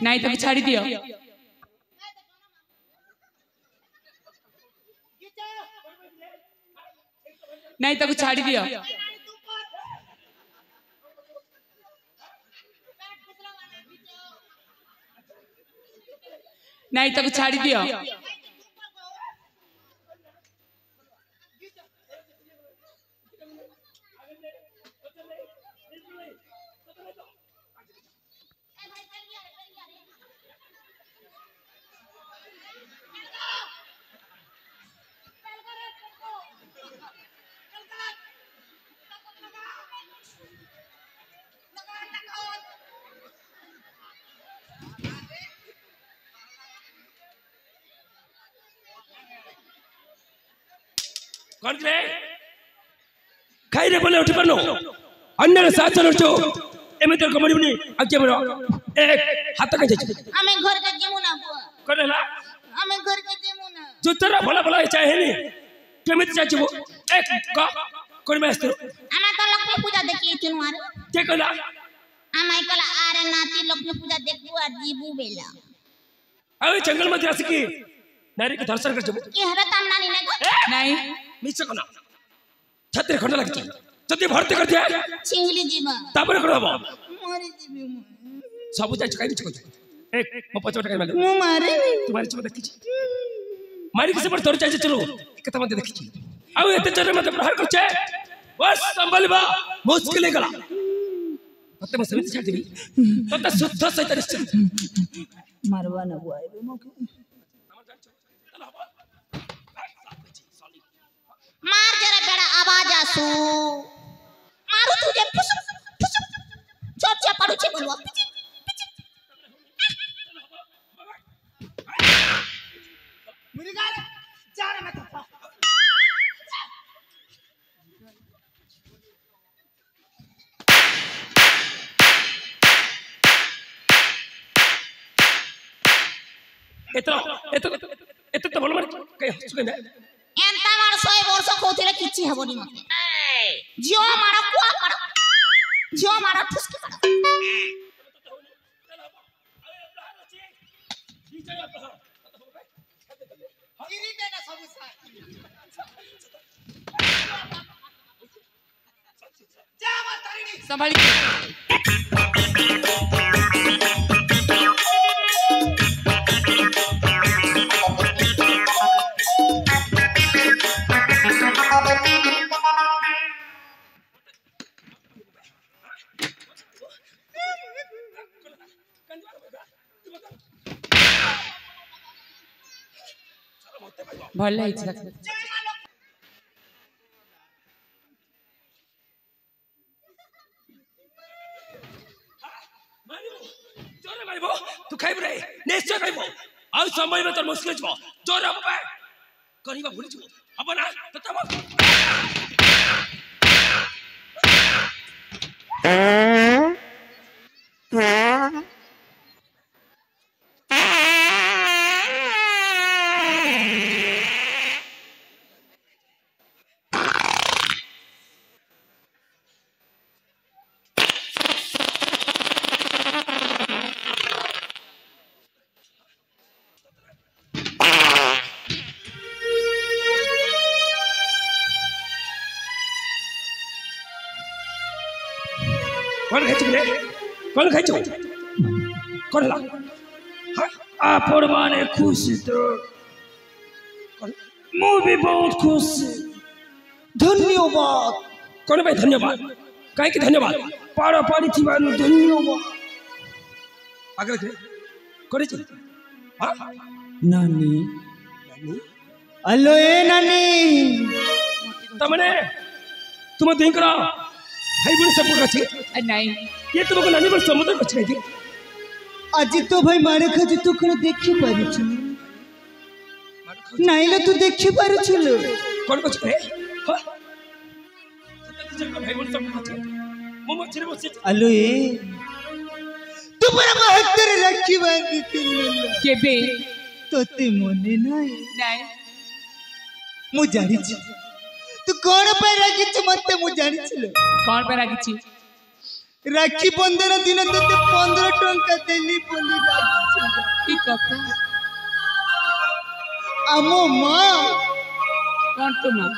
S3: नहीं तो छाड़ी दियो नहीं तो छाड़ी दियो नहीं तो छाड़ी दियो
S6: कौन रे खाई रे बोले उठी परनो अन्य साथ चलो चो एमे तो कमरी बनी आके बरो एक हाथ का जाई
S2: हमें घर के जेमु ना बुआ
S6: करेला
S2: हमें घर के जेमु ना
S6: जो तेरा भला भला चाहे नी केमित चाची वो एक का कोन में आस्तो
S2: आमा तो लक्ष्मी पूजा देखिए तिनवार
S6: के कला
S2: आमा कला आरे नाती लक्ष्मी पूजा देखबो आ जीबू बेला
S6: अबे जंगल में रस की नारी के दर्शन कर जबो
S2: की हरे ताम नानी ने
S3: नहीं
S6: मिस कोना छतरे खंड लगती जति भर्ती कर दिया
S2: चिंगली जीवा
S6: तापर करबो
S2: मोरी जीबी
S6: सब जाय काई बिच एक म 50 टका मांगे
S2: मु मारे
S6: तुम्हारी छो देखी मारी किसे पर तोर चाहे चलो कत मत देखी आउ एते चरे मत प्रहार करछे बस संभलबा मुश्किल गला तते म समिति छाड़ देबी तते शुद्ध सहित निश्चय
S4: मारवा ना बुआ एबे मोके
S2: मार जरा बेड़ा आवाज आसू मारू तुझे फुस फुस चोट चा पड़ू छे बोलवा मेरी गाल जा रे मत
S6: एतो तो बोल मार कई सुगंध
S2: एंता मार 100 वर्ष कोथिले किछि हेबोनी मते जियो मारा कुआ पड़ जियो मारा ठुसकी पड़ गिरी देना सब साथ जा मातारी
S3: संभाली भले इच्छा
S6: तू खाइब रे निश्चय खाइब आउ समय में तो मुश्किल छो जोर अब पे करिबा भूली छो अब ना तो तब कौन खाइछो कौन ला आपण माने खुशी तो मु भी बहुत खुश
S4: धन्यवाद
S6: कौन भाई धन्यवाद काहे की धन्यवाद पारा पारी थी बानु धन्यवाद आगे रे करे छी हां
S4: नानी हेलो ए नानी
S6: तमने तुम देख रहा भाई बड़े सब को
S3: नहीं
S6: ये तुमको नानी पर समुद्र को छे
S4: आज तो भाई मारे खाजे तू कण देखि पारुछु नाइले तू देखि पारुछु लो
S6: कौन को छे हां भाई बड़े सब को छे मो मछरे बसे
S4: आलो ए तू बड़ा महत्तर राखी बांधी तिल्लो
S3: केबे
S4: तोते मने नाही
S3: नहीं
S4: मु जानि छी तू कोन पे राखी छ मते मु जानि छिलो
S3: कौन पे राखी
S4: राखी 15 दिन तते 15 टंका देली बोली राखी
S3: की कथा
S4: आमो मां
S3: कौन तो मां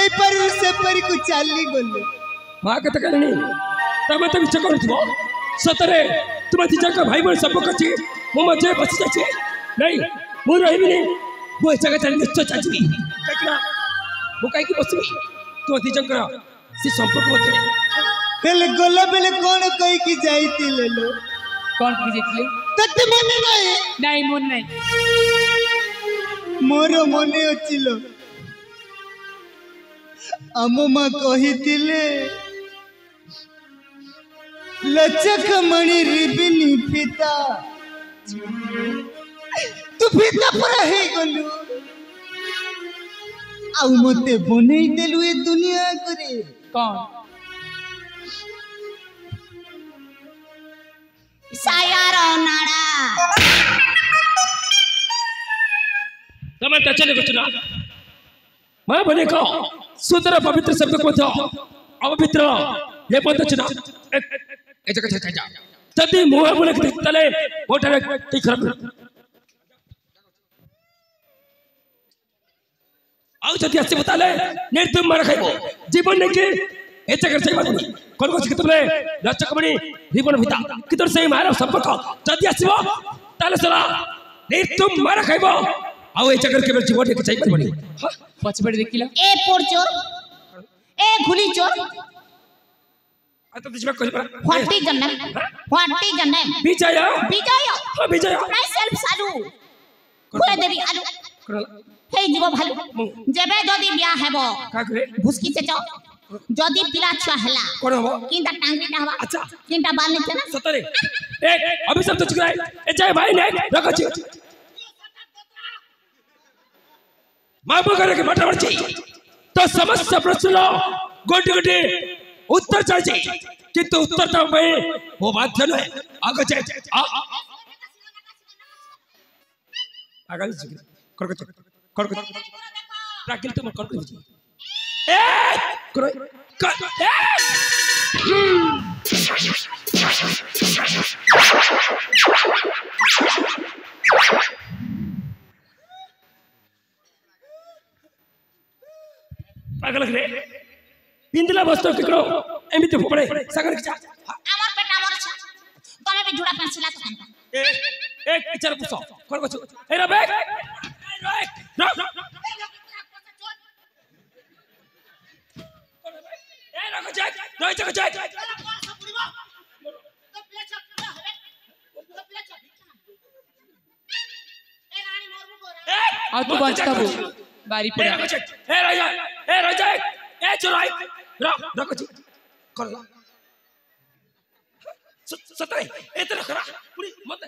S4: ए पर से पर को चाली गलो
S6: मां के तक नहीं तब तो विचार करथबो सतरे तुम तीजा का भाई बहन सब कछि मो मजे बस जाछे नहीं मु रहिबी नहीं वो जगह चली निश्चय चाची ककरा वो काई की बसबी तो तीजा का से संपर्क मत
S4: बेले गोला बेले कौन कही की जाईती ले लो
S3: कौन की देखले
S4: तते मने नहीं
S3: नहीं मन नहीं
S4: मोर मने अचिलो आमो मां कहितिले लचक मणि रिबिनी पिता तू पिता पर हे गलु आउ मते बनेई देलु ए दुनिया करे
S3: कौन
S2: सायारो नाड़ा
S6: तमे तचले कुछ ना मां बने को सुंदर पवित्र शब्द को था अपवित्र ये पद चना ए जगह छा जा तदी मुह बोले तले मोटर की खराब आउ जति आसे बताले निर्दम मार खाइबो जीवन ने के ए जगह से बात कोन को सिखतले लचकमणि जीवन भिता कितर से मार संपर्क जति आसीबो ताले सला निर्दम मार खाइबो आउ ए जगह के जीवन के चाहि परबनी
S3: पछबड़ी देखिला
S2: ए पोर चोर ए घुली चोर
S6: आता तुझे कोई पर
S2: What is your name? What is your name?
S6: Vijay
S2: Vijay
S6: हां विजय
S2: myself सालू कोए देवी आलू हे जीव भालू जेबे जदी बिया हेबो
S6: का करे
S2: भुसकी से जाओ जदी पिला छुआ हला
S6: कोन हो
S2: किंता टांगरीटा हवा
S6: अच्छा
S2: किंता बाल ने ना
S6: सतरे ए अभी सब तो चुकाए ए जय भाई ने रखो छी मां बगरे के मटर छी तो समस्त प्रश्न गोटी गोटी उत्तर चाहिए किंतु उत्तर तो में वो बात है आगे जाए आगे कर राकिल तुम कर ए करो ए पागल रे पिंदला बस्तो केकरो एमिते फोपड़े सागर के
S2: আমার পেট আমার আছে তুমি भी जुड़ा पेंसिला तो कांता
S6: एक इचार पुछो कोन को ए रे बैक ए रखो जाय रह जगह जाय
S3: आ तू बचता हो बारी पड़ा
S6: ए राजा ए चुराई रखो जी कर ला सतरे ए तेरा खरा पूरी मत